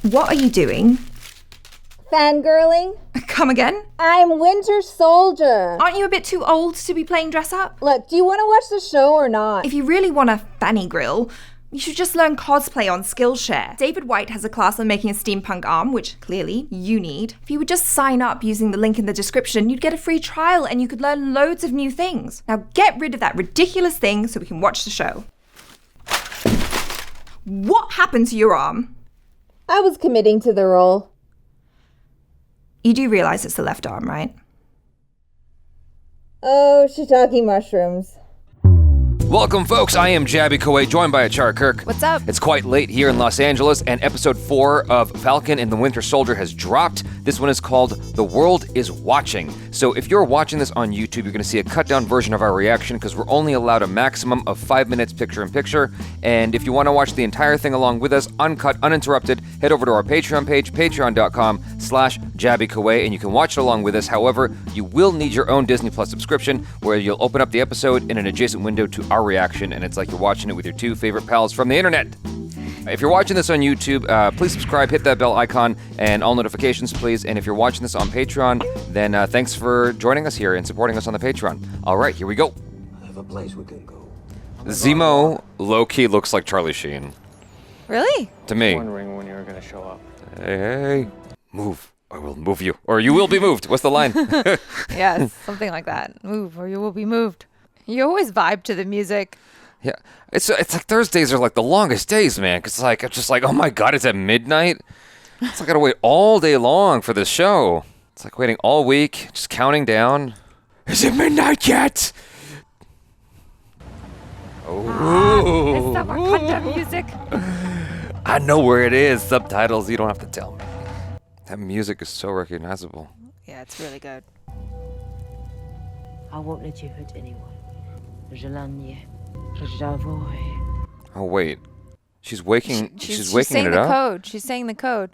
What are you doing? Fangirling? Come again? I'm Winter Soldier. Aren't you a bit too old to be playing dress up? Look, do you want to watch the show or not? If you really want a fanny grill, you should just learn cosplay on Skillshare. David White has a class on making a steampunk arm, which clearly you need. If you would just sign up using the link in the description, you'd get a free trial and you could learn loads of new things. Now get rid of that ridiculous thing so we can watch the show. What happened to your arm? I was committing to the role. You do realize it's the left arm, right? Oh, shiitake mushrooms. Welcome, folks. I am Jaby Koay, joined by ACHARA KIRK. What's up? It's quite late here in Los Angeles, and episode 4 of Falcon and the Winter Soldier has dropped. This one is called The World is Watching. So if you're watching this on YouTube, you're going to see a cut-down version of our reaction because we're only allowed a maximum of 5 minutes picture-in-picture. And if you want to watch the entire thing along with us, uncut, uninterrupted, head over to our Patreon page, patreon.com/JabyKoay, and you can watch it along with us. However, you will need your own Disney Plus subscription where you'll open up the episode in an adjacent window to our reaction, and it's like you're watching it with your two favorite pals from the internet. If you're watching this on YouTube, please subscribe, hit that bell icon, and all notifications, please. And if you're watching this on Patreon, then thanks for joining us here and supporting us on the Patreon. All right, here we go. I have a place we can go. Zemo low-key looks like Charlie Sheen. Really? To me. Wondering when you were going to show up. Hey, move, or we'll move you. Or you will be moved. What's the line? Yes, something like that. Move or you will be moved. You always vibe to the music. Yeah, it's like Thursdays are like the longest days, man. Cause like I'm just like, oh my god, it's at midnight. It's like I gotta wait all day long for this show. It's like waiting all week, just counting down. Is it midnight yet? Oh, It's the Wakanda music. I know where it is. Subtitles, you don't have to tell me. That music is so recognizable. Yeah, it's really good. I won't let you hurt anyone. Oh wait, she's waking. She's waking saying it the up. code. She's saying the code.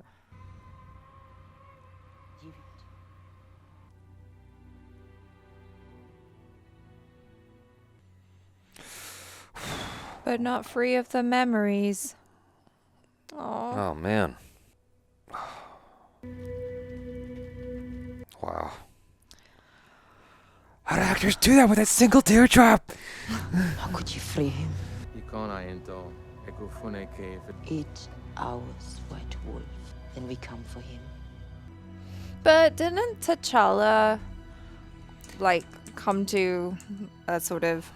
But not free of the memories. Oh. Oh man. Wow. How do actors do that with that single teardrop? How could you free him? 8 hours, White Wolf. Then we come for him. But didn't T'Challa like come to a sort of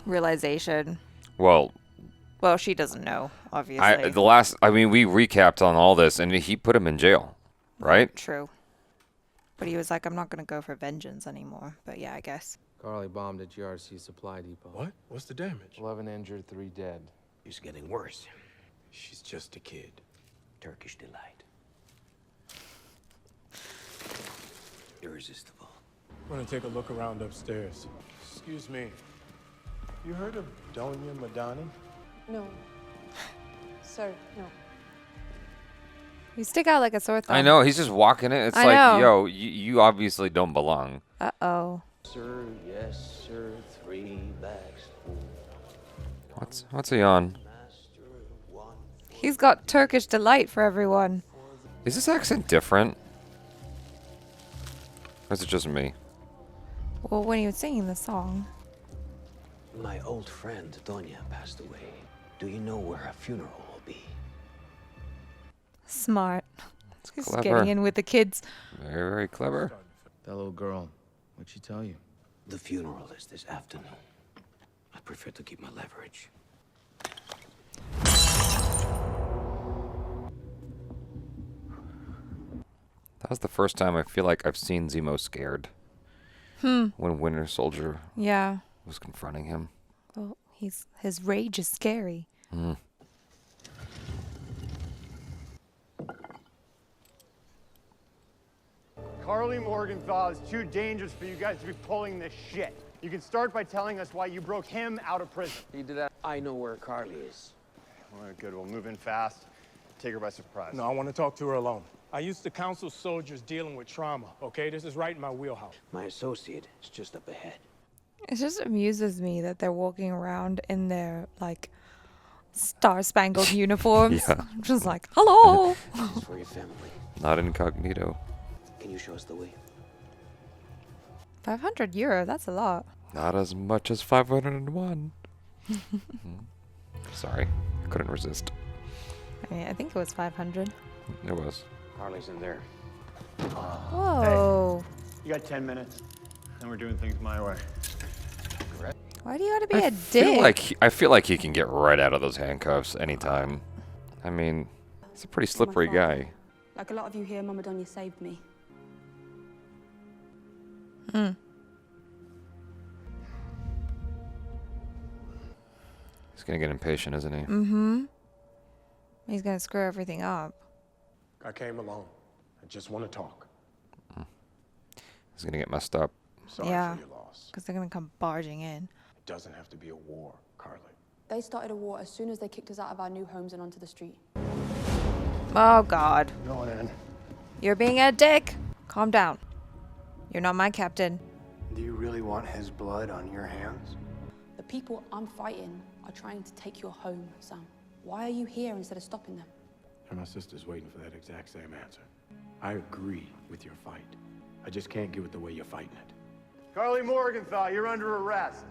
realization? Well, She doesn't know, obviously. we recapped on all this, and he put him in jail, right? True. But he was like, I'm not going to go for vengeance anymore. But yeah, I guess. Carly bombed at GRC supply depot. What? What's the damage? 11 injured, 3 dead. It's getting worse. She's just a kid. Turkish delight. Irresistible. I'm gonna take a look around upstairs. Excuse me. You heard of Doña Madani? No. Sir, no. You stick out like a sore thumb. I know, he's just walking it. It's I like, know. yo, you obviously don't belong. Uh-oh. Sir, yes, sir. 3 bags full. What's he on? He's got Turkish delight for everyone. Is this accent different? Or is it just me? Well, when he was singing the song. My old friend, Doña, passed away. Do you know where her funeral will be? Smart. He's clever. getting in with the kids. Very, very clever. That little girl, what'd she tell you? The funeral is this afternoon. I prefer to keep my leverage. That was the first time I feel like I've seen Zemo scared. When Winter Soldier Yeah. was confronting him. Well, his rage is scary. Carly Morgenthau is too dangerous for you guys to be pulling this shit. You can start by telling us why you broke him out of prison. He did that. I know where Carly is. All right, good. We'll move in fast. Take her by surprise. No, I want to talk to her alone. I used to counsel soldiers dealing with trauma, okay? This is right in my wheelhouse. My associate is just up ahead. It just amuses me that they're walking around in their, like, Star-spangled uniforms. Yeah. Just like, hello. This is for your family. Not incognito. Can you show us the way? 500 euro, that's a lot. Not as much as 501. Sorry, I couldn't resist. I mean, I think it was 500. It was. Harley's in there. Whoa. You got 10 minutes, and we're doing things my way. Why do you gotta be a Feel dick? I feel like he can get right out of those handcuffs anytime. I mean, he's a pretty slippery guy. Like a lot of you here, Mama Donya saved me. He's gonna get impatient, isn't he? Mm-hmm. He's gonna screw everything up. I came alone. I just want to talk. He's gonna get messed up. Sorry Yeah. for your loss. Because they're gonna come barging in. It doesn't have to be a war, Carly. They started a war as soon as they kicked us out of our new homes and onto the street. Oh, God. Going in. You're being a dick. Calm down. You're not my captain. Do you really want his blood on your hands? The people I'm fighting are trying to take your home, Sam. Why are you here instead of stopping them? And my sister's waiting for that exact same answer. I agree with your fight. I just can't get with the way you're fighting it. Carly Morgenthau, you're under arrest.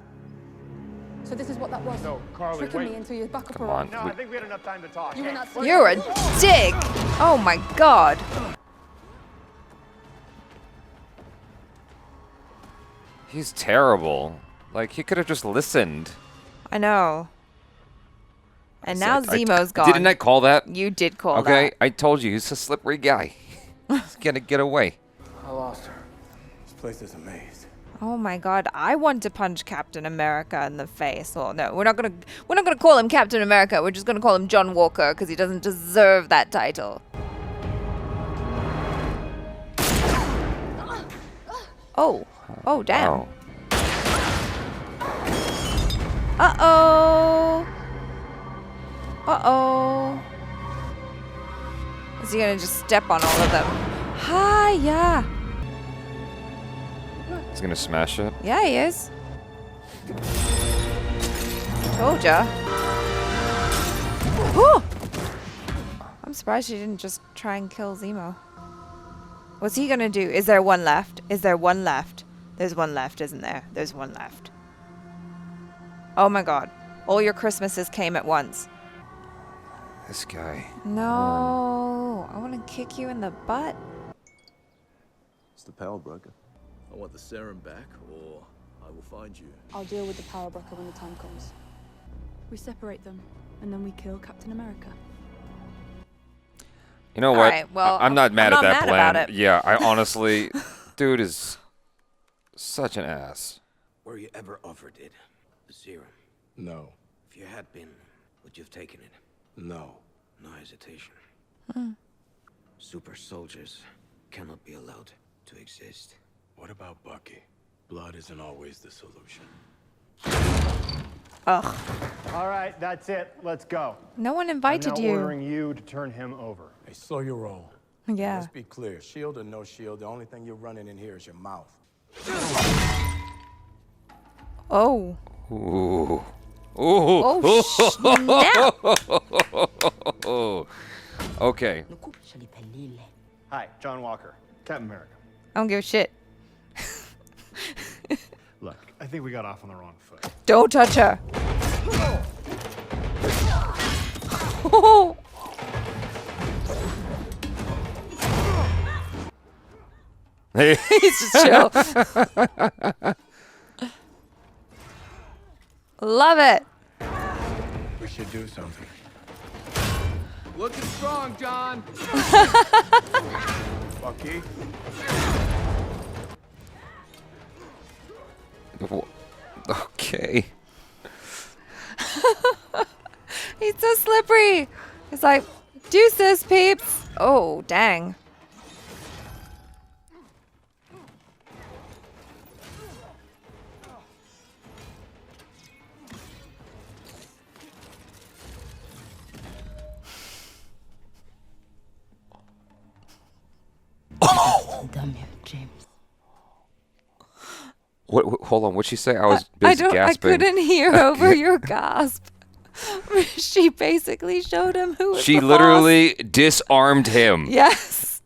So this is what that was? No, Carly, Tricking wait. me into your backup Come parole. on. No, I think we had enough time to talk. You were not serious. You're a dick. Oh, my God. He's terrible. Like, he could have just listened. I know. And now Zemo's gone. Didn't I call that? You did call that. Okay, I told you, he's a slippery guy. He's gonna get away. I lost her. This place is a maze. Oh my God! I want to punch Captain America in the face. Well, no, we're not gonna call him Captain America. We're just gonna call him John Walker because he doesn't deserve that title. Oh, damn. Wow. Uh-oh. Uh-oh. Is he gonna just step on all of them? Hiya. He's gonna smash it. Yeah, he is. Told ya. Whew. I'm surprised she didn't just try and kill Zemo. What's he gonna do? Is there one left? Is there one left? There's one left, isn't there? There's one left. Oh my God. All your Christmases came at once. This guy. No. I want to kick you in the butt. It's the power broker. I want the serum back, or I will find you. I'll deal with the power broker when the time comes. We separate them, and then we kill Captain America. You know All what? right, well, I'm not mad I'm at not that mad plan. about it. Yeah, I honestly, dude is such an ass. Were you ever offered it? The serum? No. If you had been, would you have taken it? No. No hesitation. Super soldiers cannot be allowed to exist. What about Bucky? Blood isn't always the solution. Ugh. All right, that's it. Let's go. No one invited I'm now you. ordering you to turn him over. Hey, slow your roll. Yeah. Let's be clear. Shield or no shield, the only thing you're running in here is your mouth. Oh. Ooh. Ooh. Oh, Okay. Hi, John Walker, Captain America. I don't give a shit. Look, I think we got off on the wrong foot. Don't touch her. Oh. He's just chill. Love it. We should do something. Looking strong, John. Bucky? Okay. He's so slippery. He's like, deuces, peeps. Oh, dang. Damn you, James. What? Hold on. What'd she say? I was busy gasping. I couldn't hear over your gasp. She basically showed him who was She the literally disarmed him. boss. Yes.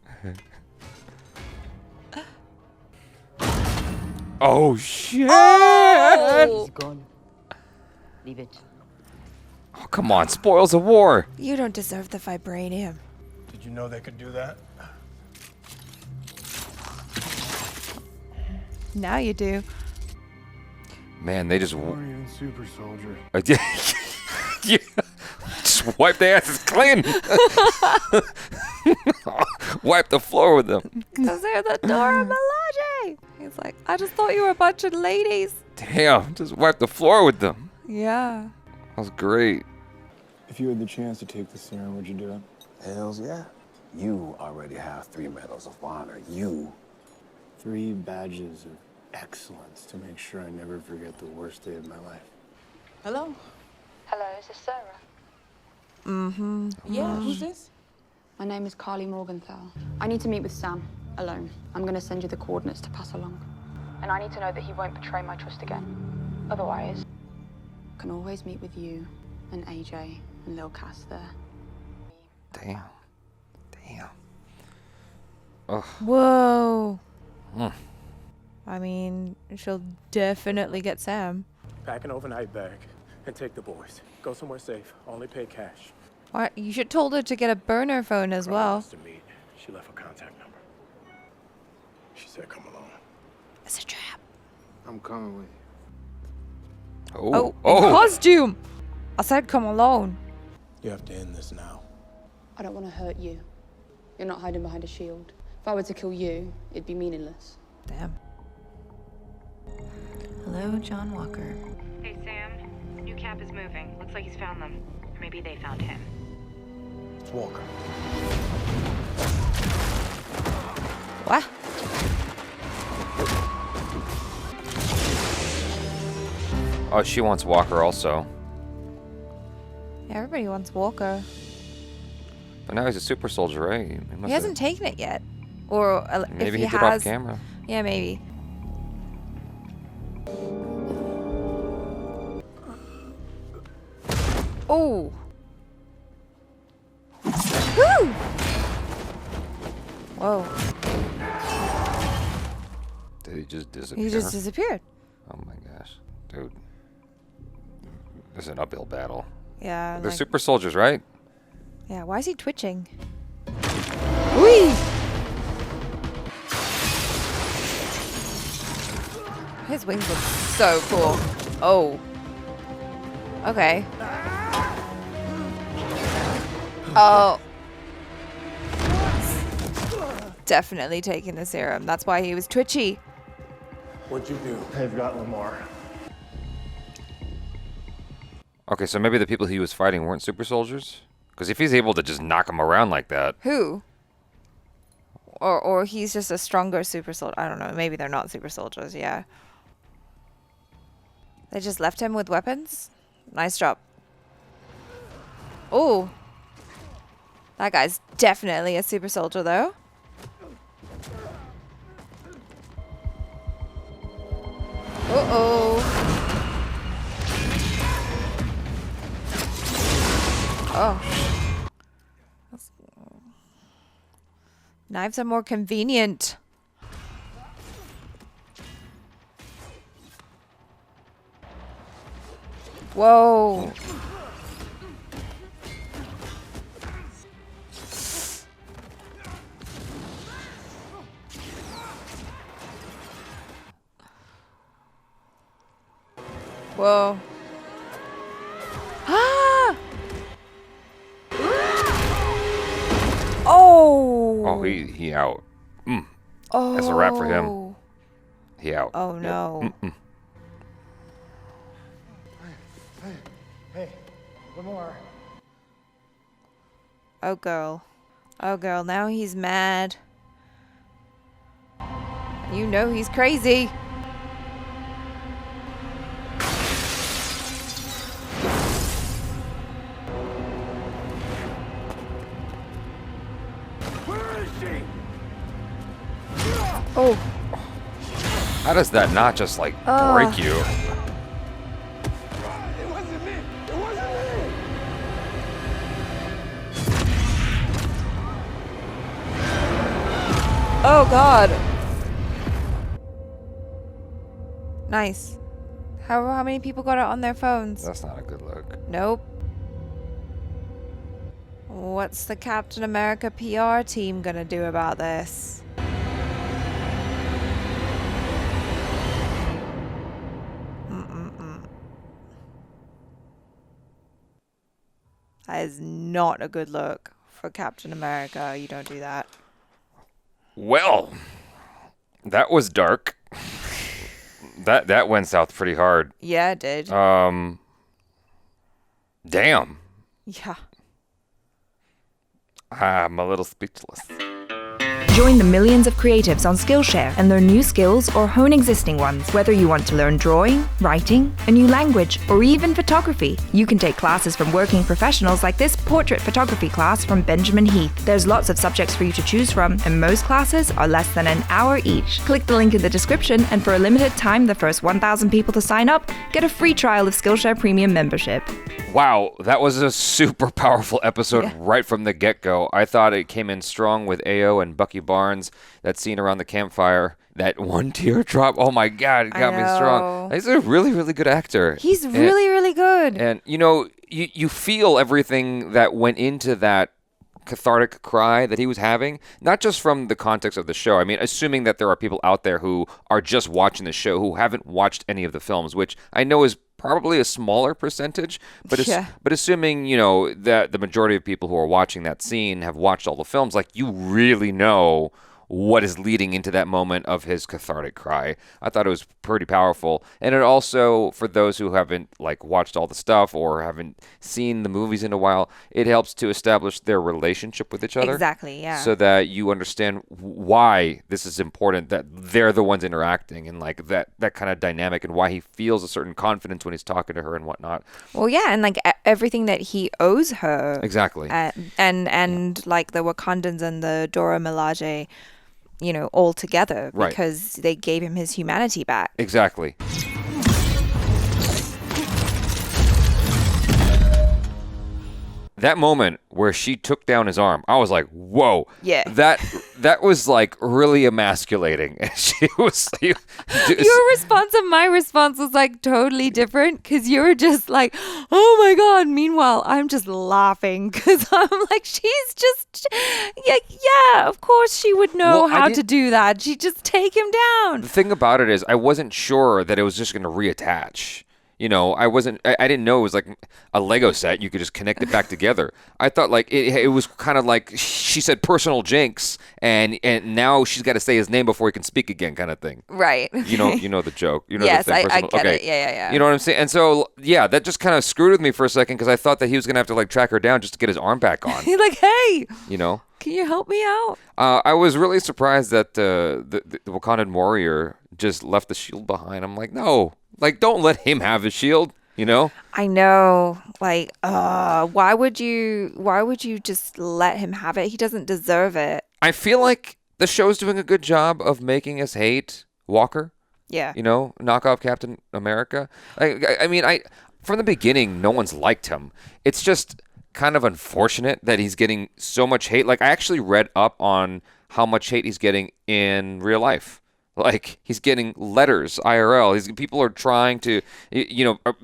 Oh, shit. Oh. He's gone. Leave it. Oh, come on. Spoils of war. You don't deserve the vibranium. Did you know they could do that? Now you do. Man, they just... Warrior Super Soldier. Yeah. Just wipe their asses clean. Wipe the floor with them. Because they're the Dora Milaje. He's like, I just thought you were a bunch of ladies. Damn, just wipe the floor with them. Yeah. That was great. If you had the chance to take the serum, would you do it? Hells yeah. You already have 3 medals of honor. You. 3 badges of excellence to make sure I never forget the worst day of my life. Hello? Hello, is this Sarah? Mm-hmm. Yeah, who's this? My name is Carly Morgenthau. I need to meet with Sam, alone. I'm going to send you the coordinates to pass along. And I need to know that he won't betray my trust again. Otherwise, I can always meet with you and AJ and Lil Cass there. Damn. Damn. Ugh. Whoa. Mm. I mean, she'll definitely get Sam. Pack an overnight bag and take the boys. Go somewhere safe. Only pay cash. What? You should told her to get a burner phone as well. Wants to meet. She left her contact number. She said, "Come along." It's a trap. I'm coming with you. Oh. In costume. I said, come alone. You have to end this now. I don't want to hurt you. You're not hiding behind a shield. If I were to kill you, it'd be meaningless. Damn. Hello, John Walker. Hey, Sam. New camp is moving. Looks like he's found them. Or maybe they found him. It's Walker. What? Oh, she wants Walker also. Yeah, everybody wants Walker. But now he's a super soldier, right? He hasn't taken it yet. Or Maybe if he did has, off camera. Yeah, maybe. Oh. Woo! Whoa. Did he just disappear? He just disappeared. Oh my gosh. Dude. This is an uphill battle. Yeah. They're like- super soldiers, right? Yeah, why is he twitching? Whee! His wings look so cool. Oh. Okay. Oh. Definitely taking the serum. That's why he was twitchy. What'd you do? They've got Lamar. Okay, so maybe the people he was fighting weren't super soldiers? Because if he's able to just knock them around like that. Who? Or he's just a stronger super soldier. I don't know. Maybe they're not super soldiers. Yeah. They just left him with weapons? Nice job. Oh. That guy's definitely a super soldier, though. Uh-oh. Oh. Knives are more convenient. Whoa. Whoa. Ah! Oh. Oh, he out. Mm. Oh. That's a wrap for him. He out. Oh no. Mm-mm. Hey, Lamar. Oh girl. Oh girl, now he's mad. You know he's crazy. Where is she? Oh. How does that not just like break you? It wasn't me. It wasn't me. Oh, God. Nice. How many people got it on their phones? That's not a good look. Nope. What's the Captain America PR team gonna do about this? That is not a good look for Captain America. You don't do that. Well, that was dark. That went south pretty hard. Yeah, it did. Damn. Yeah. I'm a little speechless. Join the millions of creatives on Skillshare and learn new skills or hone existing ones. Whether you want to learn drawing, writing, a new language, or even photography, you can take classes from working professionals like this portrait photography class from Benjamin Heath. There's lots of subjects for you to choose from, and most classes are less than an hour each. Click the link in the description, and for a limited time, the first 1,000 people to sign up get a free trial of Skillshare Premium membership. Wow, that was a super powerful episode right from the get-go. I thought it came in strong with Ao and Bucky Barnes. That scene around the campfire, that one teardrop. Oh my God, it got me strong. He's a really, really good actor. He's really, really good. And you know, you feel everything that went into that cathartic cry that he was having, not just from the context of the show. I mean, assuming that there are people out there who are just watching the show who haven't watched any of the films, which I know is probably a smaller percentage, but but assuming, you know, that the majority of people who are watching that scene have watched all the films, like, you really know what is leading into that moment of his cathartic cry. I thought it was pretty powerful. And it also, for those who haven't like watched all the stuff or haven't seen the movies in a while, it helps to establish their relationship with each other. Exactly, yeah. So that you understand why this is important, that they're the ones interacting, and like that kind of dynamic, and why he feels a certain confidence when he's talking to her and whatnot. Well, yeah, and like everything that he owes her. Exactly. And like the Wakandans and the Dora Milaje, you know, all together because they gave him his humanity back. Exactly. That moment where she took down his arm, I was like, whoa. Yeah. That was like really emasculating. She was your response and my response was like totally different, because you were just like, oh my God. Meanwhile, I'm just laughing because I'm like, she's just, yeah, of course she would know how to do that. She just take him down. The thing about it is, I wasn't sure that it was just going to reattach. You know, I didn't know it was like a Lego set. You could just connect it back together. I thought like it was kind of like she said personal jinx, and now she's got to say his name before he can speak again, kind of thing. Right. You know the joke. You know yes, the thing. I get it. Yeah. You know what I'm saying? And so, yeah, that just kind of screwed with me for a second, because I thought that he was going to have to like track her down just to get his arm back on. He's like, hey, you know, can you help me out? I was really surprised that the Wakandan warrior just left the shield behind. I'm like, no, like, don't let him have the shield. You know? I know. Like, why would you just let him have it? He doesn't deserve it. I feel like the show's doing a good job of making us hate Walker. Yeah. You know, knockoff Captain America. I mean, from the beginning, no one's liked him. It's just kind of unfortunate that he's getting so much hate. Like, I actually read up on how much hate he's getting in real life. Like, he's getting letters, IRL. People are trying to, you know,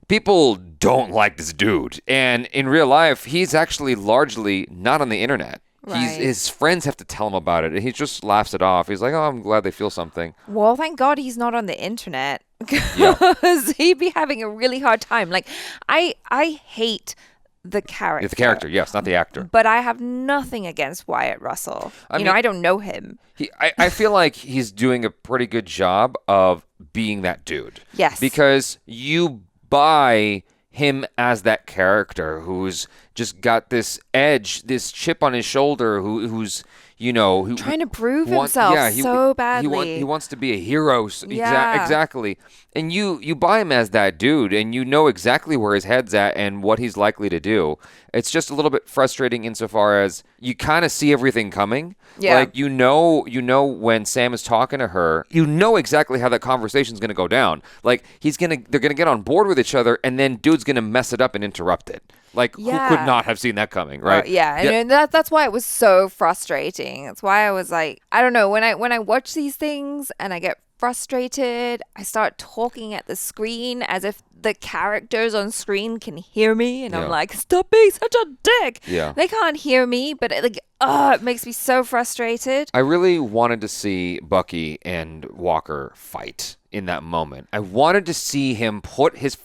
people don't like this dude. And in real life, he's actually largely not on the internet. Right. His friends have to tell him about it, and he just laughs it off. He's like, oh, I'm glad they feel something. Well, thank God he's not on the internet, because he'd be having a really hard time. Like, I hate the character. The character, yes, not the actor. But I have nothing against Wyatt Russell. I mean, I don't know him. I feel like he's doing a pretty good job of being that dude. Yes. Because you buy him as that character who's just got this edge, this chip on his shoulder, who's, you know, trying to prove himself so badly. He wants to be a hero. Exactly. And you buy him as that dude, and you know exactly where his head's at and what he's likely to do. It's just a little bit frustrating insofar as you kind of see everything coming. Yeah. Like, you know when Sam is talking to her, you know exactly how that conversation's going to go down. Like, they're going to get on board with each other, and then dude's going to mess it up and interrupt it. Like, who could not have seen that coming, right? And that's why it was so frustrating. That's why I was like, I don't know, when I watch these things and I get frustrated, I start talking at the screen as if the characters on screen can hear me, and I'm like, stop being such a dick. They can't hear me, but it makes me so frustrated. I really wanted to see Bucky and Walker fight in that moment. I wanted to see him put his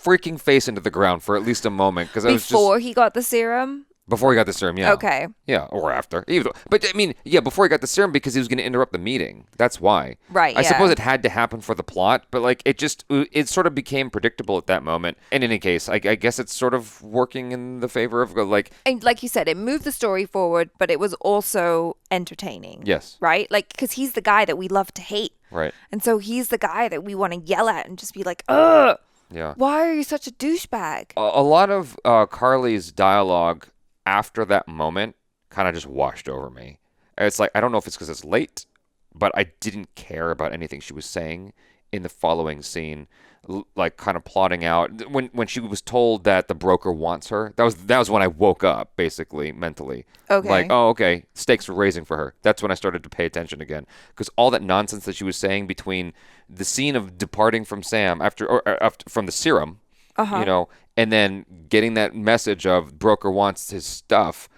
freaking face into the ground for at least a moment, because before he got the serum. Before he got the serum, yeah. Okay. Yeah, or after. But I mean, yeah, before he got the serum, because he was going to interrupt the meeting. That's why. Right, I suppose it had to happen for the plot, but like it sort of became predictable at that moment. In any case, I guess it's sort of working in the favor of like... And like you said, it moved the story forward, but it was also entertaining. Yes. Right? Like, because he's the guy that we love to hate. Right. And so he's the guy that we want to yell at and just be like, ugh. Yeah. Why are you such a douchebag? A lot of Carly's dialogue after that moment kind of just washed over me. It's like, I don't know if it's because it's late, but I didn't care about anything she was saying in the following scene, like kind of plotting out when she was told that the broker wants her. That was when I woke up, basically, mentally. Okay. Like, oh, okay, stakes were raising for her. That's when I started to pay attention again, because all that nonsense that she was saying between the scene of departing from Sam after from the serum, you know, and then getting that message of broker wants his stuff,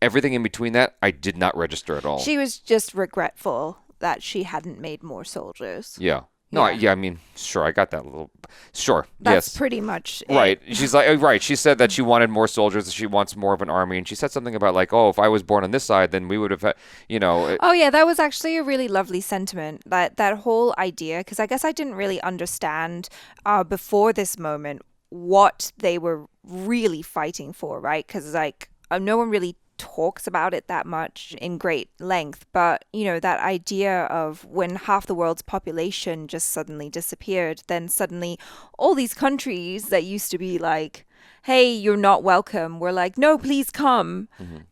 everything in between that, I did not register at all. She was just regretful that she hadn't made more soldiers. Yeah. No, I mean, sure, I got that little... Sure, That's yes. pretty much it. Right. She's like, right, she said that she wanted more soldiers, she wants more of an army, and she said something about like, oh, if I was born on this side, then we would have, you know... Oh, yeah, that was actually a really lovely sentiment, that whole idea, because I guess I didn't really understand before this moment what they were really fighting for, right? Because like no one really talks about it that much in great length, but you know, that idea of when half the world's population just suddenly disappeared, then suddenly all these countries that used to be like, hey, you're not welcome, were like, no, please come.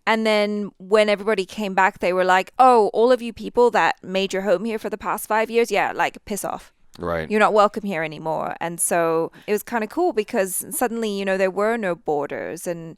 And then when everybody came back, they were like, oh, all of you people that made your home here for the past 5 years, yeah, like piss off. Right. You're not welcome here anymore. And so it was kind of cool because suddenly, you know, there were no borders and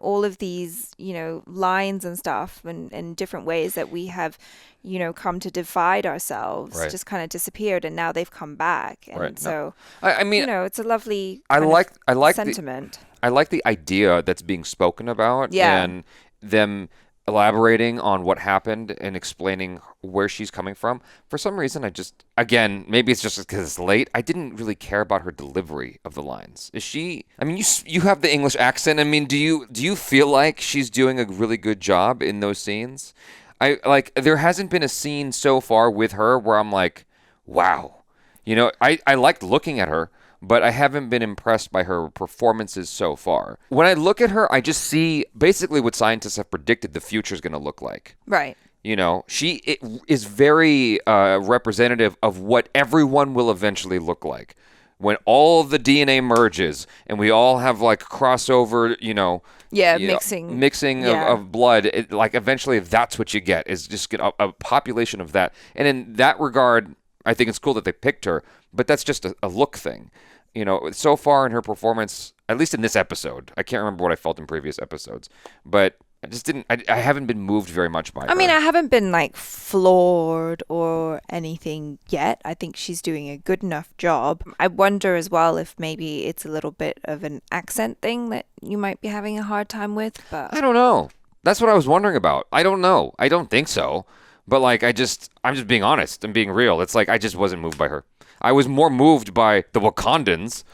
all of these, you know, lines and stuff and different ways that we have, you know, come to divide ourselves just kind of disappeared, and now they've come back. And so, I mean, you know, it's a lovely I like sentiment. I like the idea that's being spoken about and them elaborating on what happened and explaining where she's coming from. For some reason, I just, again, maybe it's just because it's late, I didn't really care about her delivery of the lines. Is she, I mean, you have the English accent. I mean, do you feel like she's doing a really good job in those scenes? There hasn't been a scene so far with her where I'm like, wow. You know, I liked looking at her, but I haven't been impressed by her performances so far. When I look at her, I just see basically what scientists have predicted the future is going to look like. Right. You know, she is very representative of what everyone will eventually look like. When all the DNA merges and we all have like crossover, you know. Yeah, mixing of blood. Like eventually that's what you get, is just get a population of that. And in that regard, I think it's cool that they picked her, but that's just a look thing. You know, so far in her performance, at least in this episode, I can't remember what I felt in previous episodes, but I just didn't, I haven't been moved very much by her. I mean, I haven't been like floored or anything yet. I think she's doing a good enough job. I wonder as well if maybe it's a little bit of an accent thing that you might be having a hard time with, but... I don't know. That's what I was wondering about. I don't know. I don't think so. But like, I'm just being honest and being real. It's like, I just wasn't moved by her. I was more moved by the Wakandans.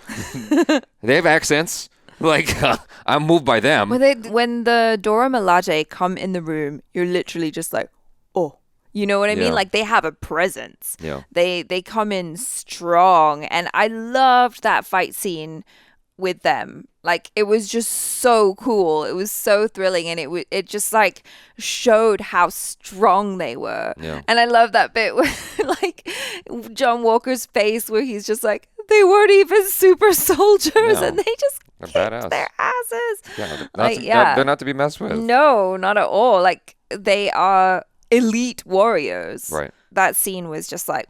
They have accents. Like, I'm moved by them. When the Dora Milaje come in the room, you're literally just like, oh, you know what I mean? Like, they have a presence. Yeah. They come in strong. And I loved that fight scene with them. Like, it was just so cool. It was so thrilling, and it just like showed how strong they were. Yeah. And I love that bit where like John Walker's face where he's just like, they weren't even super soldiers, and they just kicked their asses. Yeah, they're not to be messed with. No, not at all. Like, they are elite warriors. Right. That scene was just like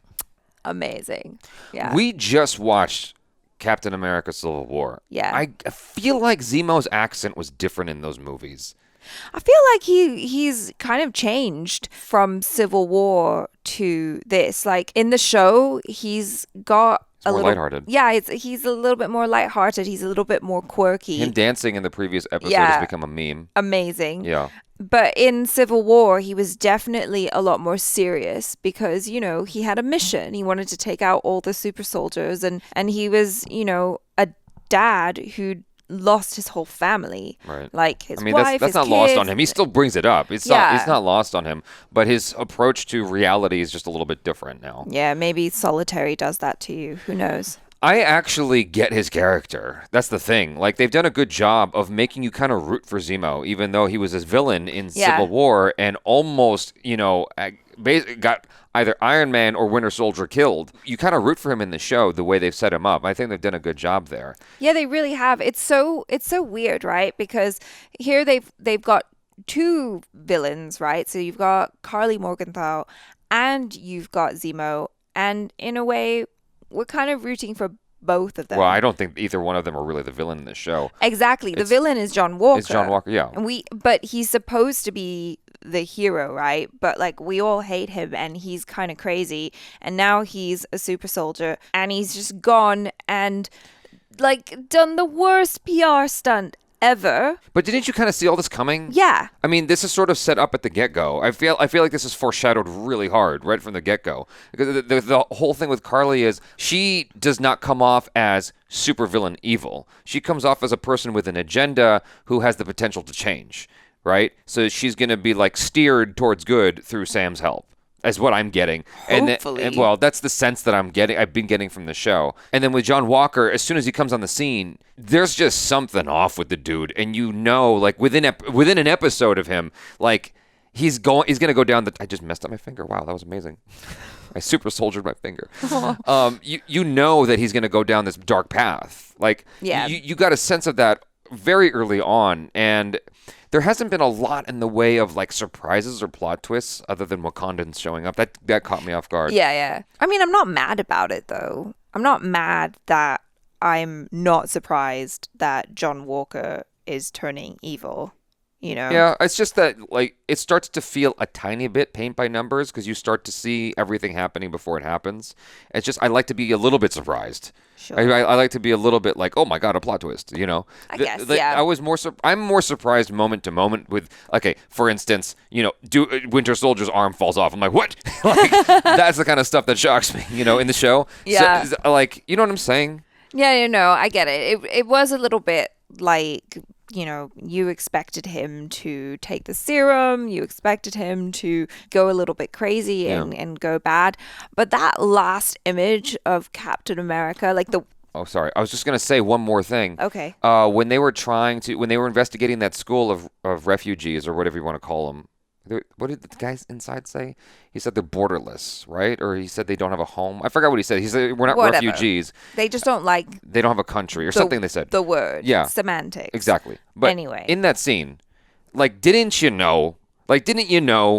amazing. Yeah. We just watched Captain America Civil War. Yeah. I feel like Zemo's accent was different in those movies. I feel like he's kind of changed from Civil War to this. Like in the show, he's got It's more lighthearted. Yeah, he's a little bit more lighthearted. He's a little bit more quirky. Him dancing in the previous episode has become a meme. Amazing. Yeah. But in Civil War, he was definitely a lot more serious because, you know, he had a mission. He wanted to take out all the super soldiers and he was, you know, a dad who lost his whole family. Right. Like his I mean, wife, that's his not kids. lost on him. He still brings it up. It's not lost on him. But his approach to reality is just a little bit different now. Yeah, maybe Solitary does that to you. Who knows? I actually get his character. That's the thing. Like, they've done a good job of making you kind of root for Zemo, even though he was his villain in Civil War and almost, you know, got either Iron Man or Winter Soldier killed. You kind of root for him in the show, the way they've set him up. I think they've done a good job there. Yeah, they really have. It's so weird, right? Because here they've got two villains, right? So you've got Carly Morgenthau and you've got Zemo, and in a way we're kind of rooting for both of them. Well, I don't think either one of them are really the villain in the show. Exactly. The villain is John Walker. It's John Walker, yeah. But he's supposed to be the hero, right? But like we all hate him and he's kind of crazy. And now he's a super soldier and he's just gone and like done the worst PR stunt ever. But didn't you kind of see all this coming? Yeah. I mean, this is sort of set up at the get-go. I feel like this is foreshadowed really hard right from the get-go. Because the whole thing with Carly is she does not come off as supervillain evil. She comes off as a person with an agenda who has the potential to change, right? So she's going to be like steered towards good through Sam's help. Is what I'm getting. Hopefully. And well, that's the sense that I've been getting from the show. And then with John Walker, as soon as he comes on the scene, there's just something off with the dude. And you know, like within an episode of him, like he's going to go down I just messed up my finger. Wow, that was amazing. I super soldiered my finger. You know that he's going to go down this dark path. Like you got a sense of that very early on, and there hasn't been a lot in the way of like surprises or plot twists other than Wakandans showing up. That caught me off guard. Yeah. I mean, I'm not mad about it though. I'm not mad that I'm not surprised that John Walker is turning evil. You know? Yeah, it's just that like it starts to feel a tiny bit paint by numbers because you start to see everything happening before it happens. It's just I like to be a little bit surprised. Sure. I like to be a little bit like, oh my god, a plot twist. You know, I guess. Yeah. I'm more surprised moment to moment with. Okay, for instance, you know, Winter Soldier's arm falls off. I'm like, what? Like that's the kind of stuff that shocks me. You know, in the show. Yeah. So, like, you know what I'm saying? Yeah, no, I get it. It was a little bit like, you know, you expected him to take the serum, you expected him to go a little bit crazy and go bad. But that last image of Captain America, like the... Oh, sorry. I was just going to say one more thing. Okay. When they were investigating that school of refugees or whatever you want to call them, what did the guys inside say? He said they're borderless, right? Or he said they don't have a home. I forgot what he said. He said we're not refugees. They just don't like... They don't have a country or something they said. The word. Yeah. Semantics. Exactly. But anyway. In that scene, like, didn't you know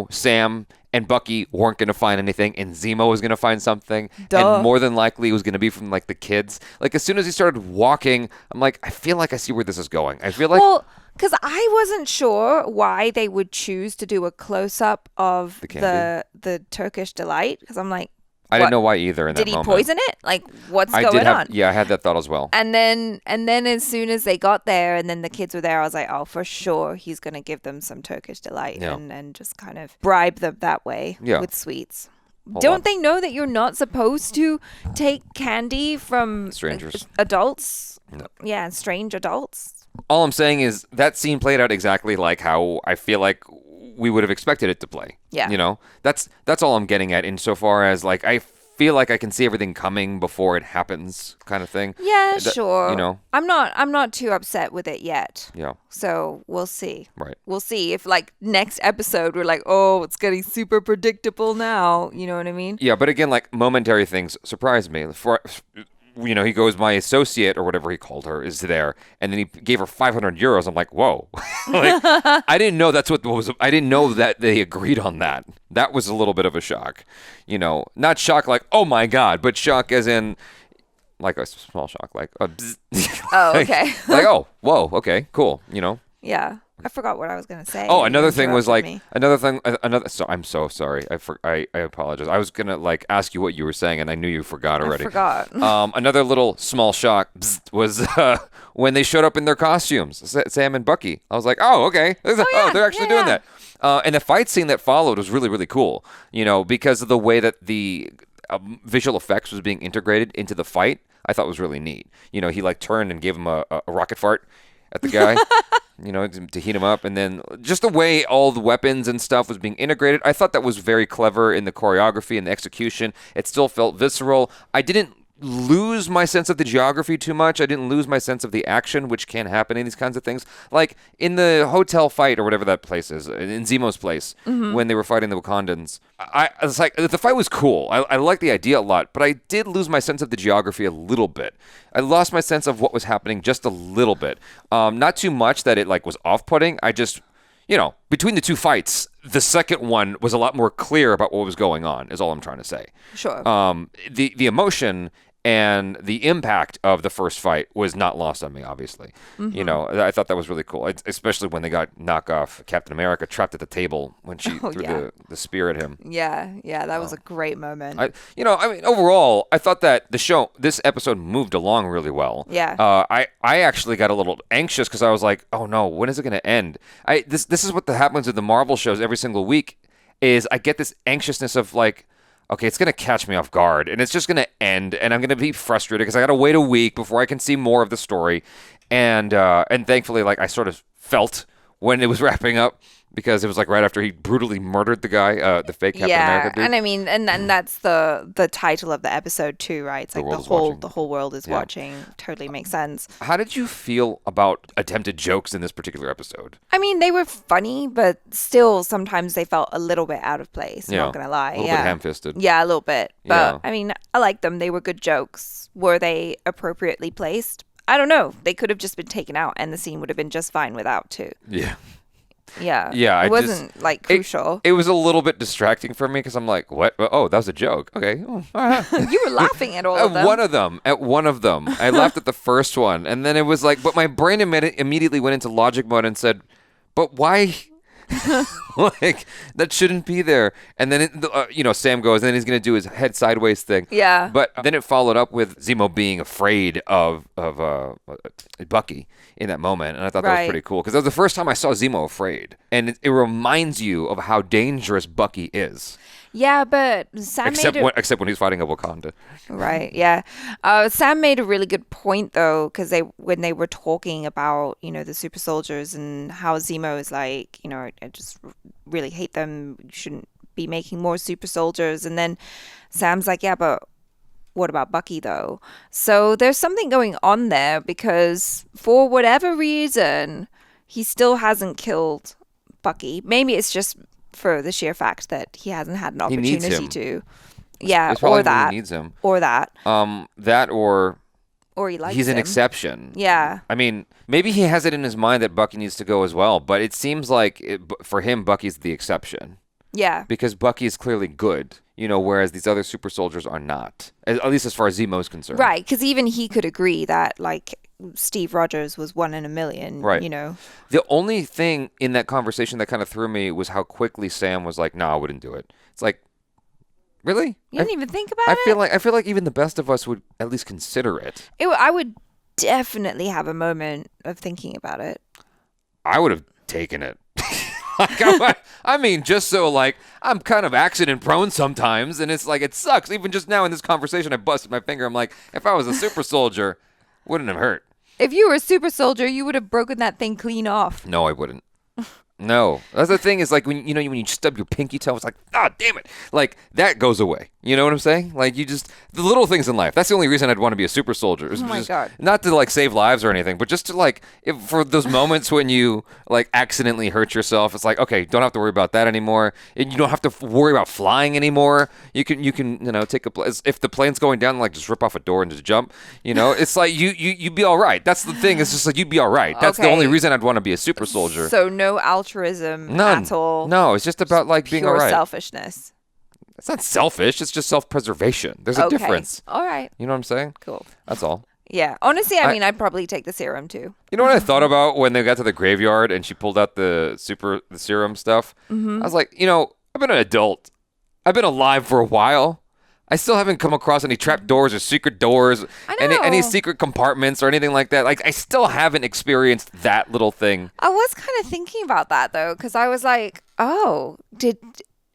Sam and Bucky weren't going to find anything and Zemo was going to find something? Duh. And more than likely it was going to be from, like, the kids. Like, as soon as he started walking, I'm like, I feel like I see where this is going. I feel like... Well, because I wasn't sure why they would choose to do a close-up of the Turkish delight. Because I'm like, I didn't know why either in that moment. moment. Did he poison it? Like, what's going on? Yeah, I had that thought as well. And then as soon as they got there and then the kids were there, I was like, oh, for sure he's going to give them some Turkish delight and just kind of bribe them that way with sweets. Don't they know that you're not supposed to take candy from strangers? Adults? No. Yeah, strange adults. All I'm saying is that scene played out exactly like how I feel like we would have expected it to play. Yeah. You know, that's all I'm getting at insofar as like I feel like I can see everything coming before it happens, kind of thing. Yeah, sure. You know, I'm not too upset with it yet. Yeah. So we'll see. Right. We'll see if like next episode we're like, oh, it's getting super predictable now. You know what I mean? Yeah, but again, like momentary things surprise me. You know, he goes, my associate or whatever he called her is there, and then he gave her 500 euros. I'm like, whoa. Like, I didn't know I didn't know that they agreed on that. That was a little bit of a shock. You know, not shock like, oh my God, but shock as in, like a small shock, like a bzz. Oh, okay. Like, oh, whoa, okay, cool, you know. Yeah. I forgot what I was going to say. Oh, You another thing was like interrupted me. so I'm so sorry. I apologize. I was gonna like ask you what you were saying, and I knew you forgot already. I forgot. Another little small shock was when they showed up in their costumes, Sam and Bucky. I was like, oh, okay. They're actually doing that. And the fight scene that followed was really, really cool. You know, because of the way that the visual effects was being integrated into the fight. I thought was really neat. You know, he like turned and gave him a rocket fart at the guy. You know, to heat him up. And then just the way all the weapons and stuff was being integrated, I thought that was very clever in the choreography and the execution. It still felt visceral. I didn't lose my sense of the geography too much. I didn't lose my sense of the action, which can happen in these kinds of things. Like in the hotel fight or whatever that place is, in Zemo's place, when they were fighting the Wakandans. I was like, the fight was cool. I liked the idea a lot, but I did lose my sense of the geography a little bit. I lost my sense of what was happening just a little bit. Not too much that it like was off-putting. I just, you know, between the two fights, the second one was a lot more clear about what was going on, is all I'm trying to say. Sure. The emotion and the impact of the first fight was not lost on me, obviously. You know, I thought that was really cool, especially when they got knockoff Captain America trapped at the table when she threw the spear at him. Yeah, that was a great moment. Overall, I thought that this episode moved along really well. Yeah. I actually got a little anxious because I was like, oh no, when is it going to end? This is what happens with the Marvel shows every single week, is I get this anxiousness of like, okay, it's going to catch me off guard, and it's just going to end, and I'm going to be frustrated because I got to wait a week before I can see more of the story. And thankfully, like, I sort of felt when it was wrapping up, because it was like right after he brutally murdered the guy, the fake Captain America dude. And I mean, and that's the title of the episode too, right? It's like the whole world is watching. Totally makes sense. How did you feel about attempted jokes in this particular episode? I mean, they were funny, but still sometimes they felt a little bit out of place. Yeah, not gonna lie, a little bit ham-fisted. Yeah, a little bit. But Yeah. I mean, I liked them. They were good jokes. Were they appropriately placed? I don't know. They could have just been taken out, and the scene would have been just fine without too. Yeah. Yeah. It wasn't like crucial. It was a little bit distracting for me because I'm like, what? Oh, that was a joke. Okay. Oh, all right. You were laughing at all of them. At one of them. I laughed at the first one. And then it was like, but my brain immediately went into logic mode and said, but why? Like, that shouldn't be there. And then, Sam goes, and then he's going to do his head sideways thing. Yeah. But then it followed up with Zemo being afraid of Bucky in that moment. And I thought that was pretty cool because that was the first time I saw Zemo afraid. And it reminds you of how dangerous Bucky is. Yeah, but Sam except when he's fighting a Wakanda. Right, yeah. Sam made a really good point, though, because when they were talking about, the super soldiers and how Zemo is like, I just really hate them. You shouldn't be making more super soldiers. And then Sam's like, yeah, but what about Bucky, though? So there's something going on there because for whatever reason, he still hasn't killed Bucky. Maybe it's just for the sheer fact that he hasn't had an opportunity to. Yeah, or that. He needs him. Or that. That or he likes he's an him. exception. Yeah. I mean, maybe he has it in his mind that Bucky needs to go as well, but it seems like for him, Bucky's the exception. Yeah. Because Bucky is clearly good, whereas these other super soldiers are not, at least as far as Zemo is concerned. Right, because even he could agree that, like, Steve Rogers was 1 in a million, right. The only thing in that conversation that kind of threw me was how quickly Sam was like, no, I wouldn't do it. It's like, really? You didn't even think about it? I feel like even the best of us would at least consider it. I would definitely have a moment of thinking about it. I would have taken it. I mean, just so, like, I'm kind of accident prone sometimes, and it's like, it sucks. Even just now in this conversation, I busted my finger. I'm like, if I was a super soldier, wouldn't have hurt. If you were a super soldier, you would have broken that thing clean off. No, I wouldn't. No. That's the thing is, like, when you stub your pinky toe, it's like, damn it. Like, that goes away. You know what I'm saying? Like, the little things in life. That's the only reason I'd want to be a super soldier. Oh my God. Not to, like, save lives or anything, but just to, like, for those moments when you, like, accidentally hurt yourself, it's like, okay, don't have to worry about that anymore. And you don't have to worry about flying anymore. You can take if the plane's going down, like, just rip off a door and just jump. It's like, you'd be all right. That's the thing. It's just like, you'd be all right. That's the only reason I'd want to be a super soldier. So no altruism None. at all. No, it's just about, like, being all right. Pure selfishness. It's not selfish. It's just self-preservation. There's a difference. All right. You know what I'm saying? Cool. That's all. Yeah. Honestly, I mean, I'd probably take the serum too. You know what I thought about when they got to the graveyard and she pulled out the serum stuff? Mhm. I was like, I've been an adult. I've been alive for a while. I still haven't come across any trap doors or secret doors, any secret compartments or anything like that. Like, I still haven't experienced that little thing. I was kind of thinking about that though, because I was like, oh,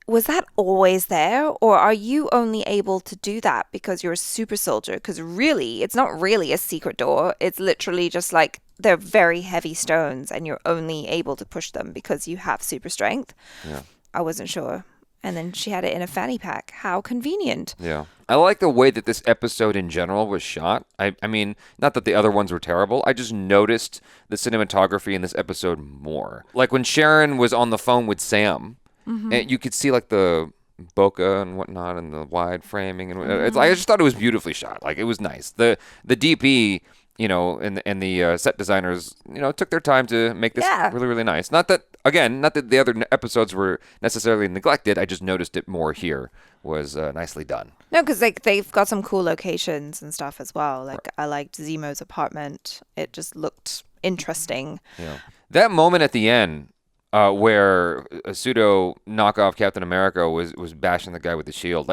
was that always there? Or are you only able to do that because you're a super soldier? Because really, it's not really a secret door. It's literally just like they're very heavy stones and you're only able to push them because you have super strength. Yeah. I wasn't sure. And then she had it in a fanny pack. How convenient. Yeah. I like the way that this episode in general was shot. I mean, not that the other ones were terrible. I just noticed the cinematography in this episode more. Like when Sharon was on the phone with Sam, and you could see like the bokeh and whatnot and the wide framing. And I just thought it was beautifully shot. Like it was nice. The DP, and the set designers, took their time to make this really, really nice. Not that the other episodes were necessarily neglected. I just noticed it more here was nicely done. No, because they've got some cool locations and stuff as well. Like I liked Zemo's apartment. It just looked interesting. Yeah. That moment at the end where a pseudo knockoff Captain America was bashing the guy with the shield.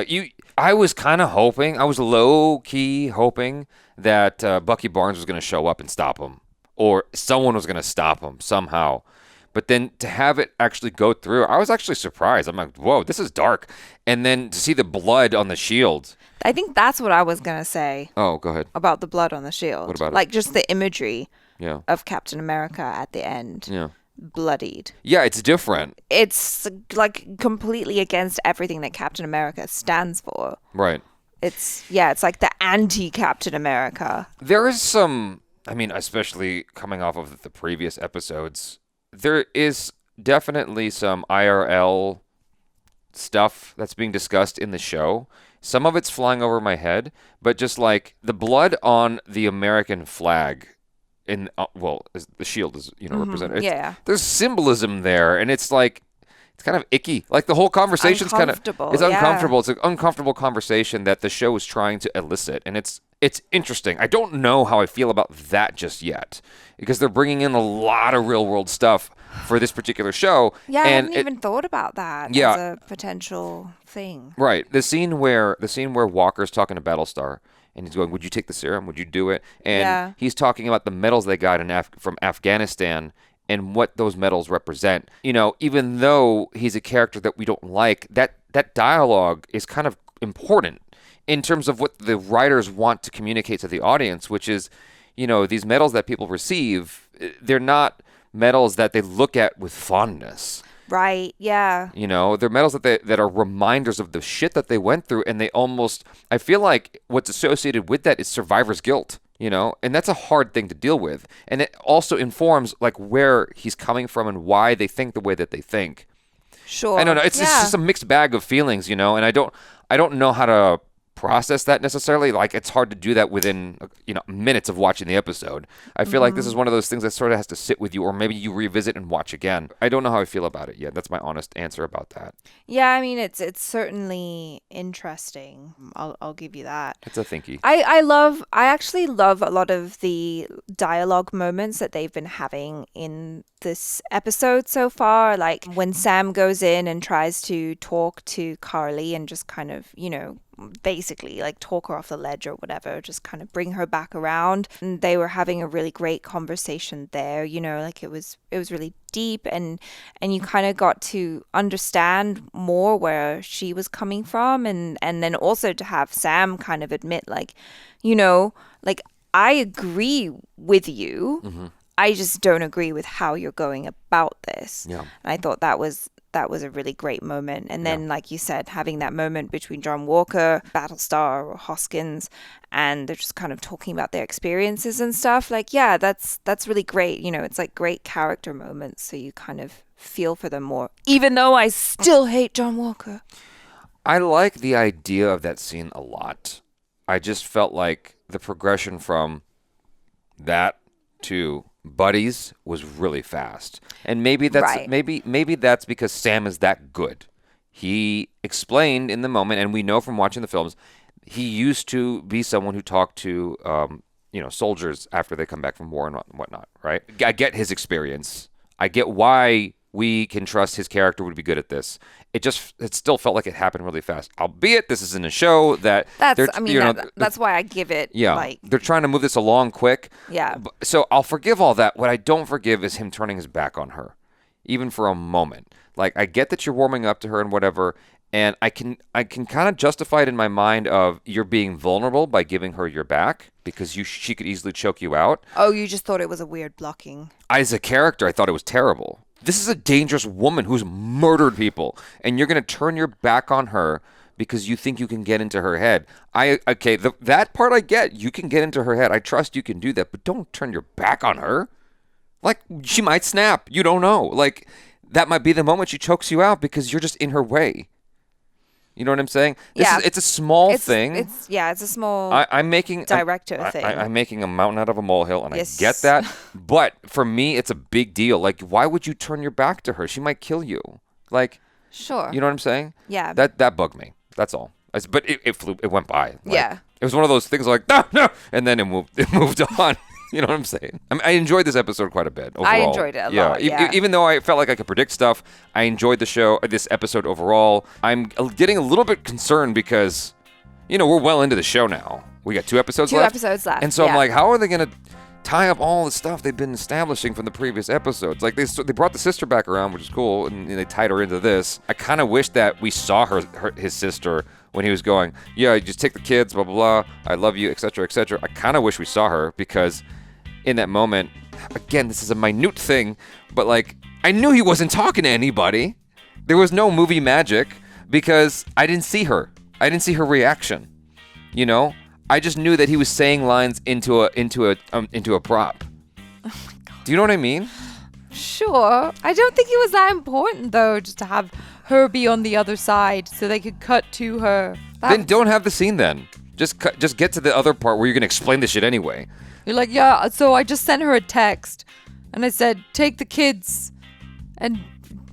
I was kind of hoping, I was low-key hoping that Bucky Barnes was going to show up and stop him. Or someone was going to stop him somehow. But then to have it actually go through, I was actually surprised. I'm like, whoa, this is dark. And then to see the blood on the shield. I think that's what I was going to say. Oh, go ahead. About the blood on the shield. What about it? Like just the imagery of Captain America at the end. Yeah. Bloodied. Yeah, it's different. It's like completely against everything that Captain America stands for. Right. It's like the anti-Captain America. There is some, especially coming off of the previous episodes, there is definitely some IRL stuff that's being discussed in the show. Some of it's flying over my head, but just like the blood on the American flag as the shield is, represented. There's symbolism there, and it's like, it's kind of icky. Like the whole conversation's kind of, it's uncomfortable. It's an uncomfortable conversation that the show is trying to elicit, and it's interesting. I don't know how I feel about that just yet, because they're bringing in a lot of real world stuff for this particular show. Yeah, I hadn't even thought about that as a potential thing. Right. The scene where Walker's talking to Battlestar, and he's going, would you take the serum? Would you do it? And he's talking about the medals they got from Afghanistan and what those medals represent. Even though he's a character that we don't like, that dialogue is kind of important in terms of what the writers want to communicate to the audience, which is, these medals that people receive, they're not medals that they look at with fondness. Right, yeah. They're medals that are reminders of the shit that they went through, and I feel like what's associated with that is survivor's guilt, and that's a hard thing to deal with. And it also informs like where he's coming from and why they think the way that they think. Sure. I don't know. It's just a mixed bag of feelings, and I don't know how to process that necessarily. Like, it's hard to do that within minutes of watching the episode. I feel like this is one of those things that sort of has to sit with you, or maybe you revisit and watch again. I don't know how I feel about it yet. That's my honest answer about that. Yeah, it's certainly interesting. I'll give you that. It's a thinky. I actually love a lot of the dialogue moments that they've been having in this episode so far. Like when Sam goes in and tries to talk to Carly and just kind of, basically like talk her off the ledge or whatever, just kind of bring her back around. And they were having a really great conversation there, like it was really deep, and you kind of got to understand more where she was coming from, and then also to have Sam kind of admit like, like I agree with you. Mm-hmm. I just don't agree with how you're going about this. Yeah. And I thought that was a really great moment. And then, like you said, having that moment between John Walker, Battlestar, or Hoskins, and they're just kind of talking about their experiences and stuff. Like, yeah, that's really great. It's like great character moments, so you kind of feel for them more. Even though I still hate John Walker. I like the idea of that scene a lot. I just felt like the progression from that to buddies was really fast, and maybe that's maybe that's because Sam is that good. he explained in the moment, and we know from watching the films, he used to be someone who talked to, soldiers after they come back from war and whatnot, right? I get his experience. I get why we can trust his character would be good at this. It still felt like it happened really fast. Albeit this is in a show that that's why I give it. Yeah, they're trying to move this along quick. Yeah. So I'll forgive all that. What I don't forgive is him turning his back on her, even for a moment. Like, I get that you're warming up to her and whatever, and I can kind of justify it in my mind of you're being vulnerable by giving her your back because she could easily choke you out. Oh, you just thought it was a weird blocking. As a character, I thought it was terrible. This is a dangerous woman who's murdered people, and you're going to turn your back on her because you think you can get into her head. That part I get. You can get into her head. I trust you can do that, but don't turn your back on her. Like, she might snap. You don't know. Like, that might be the moment she chokes you out because you're just in her way. You know what I'm saying? It's a small thing. It's a small I'm making director thing. I'm making a mountain out of a molehill, and yes. I get that. But for me, it's a big deal. Like, why would you turn your back to her? She might kill you. Like, sure. You know what I'm saying? Yeah. That bugged me. That's all. But it went by. Like, yeah. It was one of those things like, no, and then it moved on. You know what I'm saying? I enjoyed this episode quite a bit overall. I enjoyed it a lot, yeah. Even though I felt like I could predict stuff, I enjoyed this episode overall. I'm getting a little bit concerned because, we're well into the show now. We got 2 episodes left. 2 episodes left. And so I'm like, how are they going to tie up all the stuff they've been establishing from the previous episodes? Like, they brought the sister back around, which is cool, and they tied her into this. I kind of wish that we saw his sister when he was going, yeah, just take the kids, blah, blah, blah, I love you, etc., etc. I kind of wish we saw her because in that moment, again, this is a minute thing, but like, I knew he wasn't talking to anybody. There was no movie magic because I didn't see her. I didn't see her reaction. I just knew that he was saying lines into a prop. Oh my God. Do you know what I mean? Sure. I don't think it was that important though, just to have her be on the other side so they could cut to her. Then don't have the scene then. Just get to the other part where you're gonna explain this shit anyway. You're like, yeah, so I just sent her a text and I said, take the kids and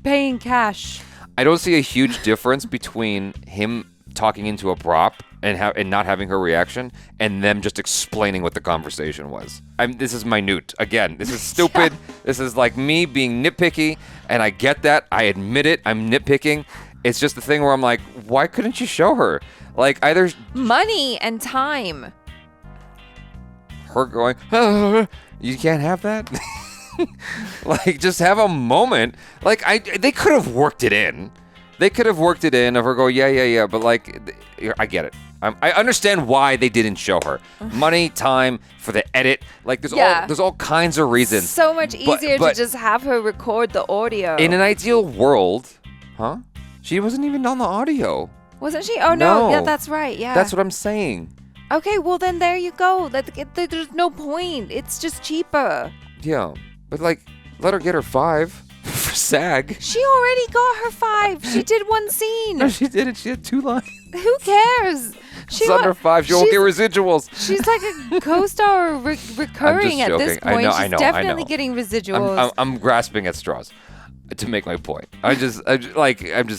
pay in cash. I don't see a huge difference between him talking into a prop and not having her reaction and them just explaining what the conversation was. This is minute. Again, this is stupid. Yeah. This is like me being nitpicky, and I get that. I admit it. I'm nitpicking. It's just the thing where I'm like, why couldn't you show her? Like, either money and time. Her going, you can't have that? Like, just have a moment. Like, they could have worked it in. They could have worked it in of her go, yeah. But, like, I get it. I understand why they didn't show her. Money, time, for the edit. Like, there's all kinds of reasons. So much easier to just have her record the audio. In an ideal world, she wasn't even on the audio. Wasn't she? Oh, no. Yeah, that's right. Yeah. That's what I'm saying. Okay, well then there you go. There's no point. It's just cheaper. Yeah, but like, let her get her 5 for SAG. She already got her 5. She did one scene. No, she didn't. She had 2 lines. Who cares? It's under 5. She won't get residuals. She's like a co-star recurring at this point. I know, she's definitely getting residuals. I'm grasping at straws to make my point. I'm just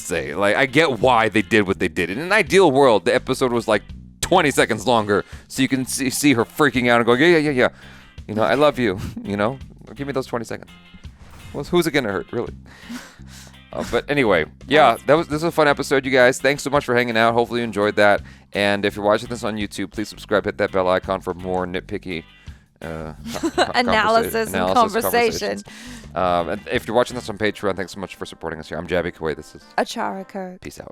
saying. Like, I get why they did what they did. In an ideal world, the episode was like 20 seconds longer, so you can see her freaking out and going, yeah. I love you. Give me those 20 seconds. Well, who's it gonna hurt, really? But anyway, yeah, this was a fun episode, you guys. Thanks so much for hanging out. Hopefully you enjoyed that. And if you're watching this on YouTube, please subscribe, hit that bell icon for more nitpicky analysis and conversation. And if you're watching this on Patreon, thanks so much for supporting us here. I'm Jaby, Koay. This is ACHARA, KIRK. Peace out.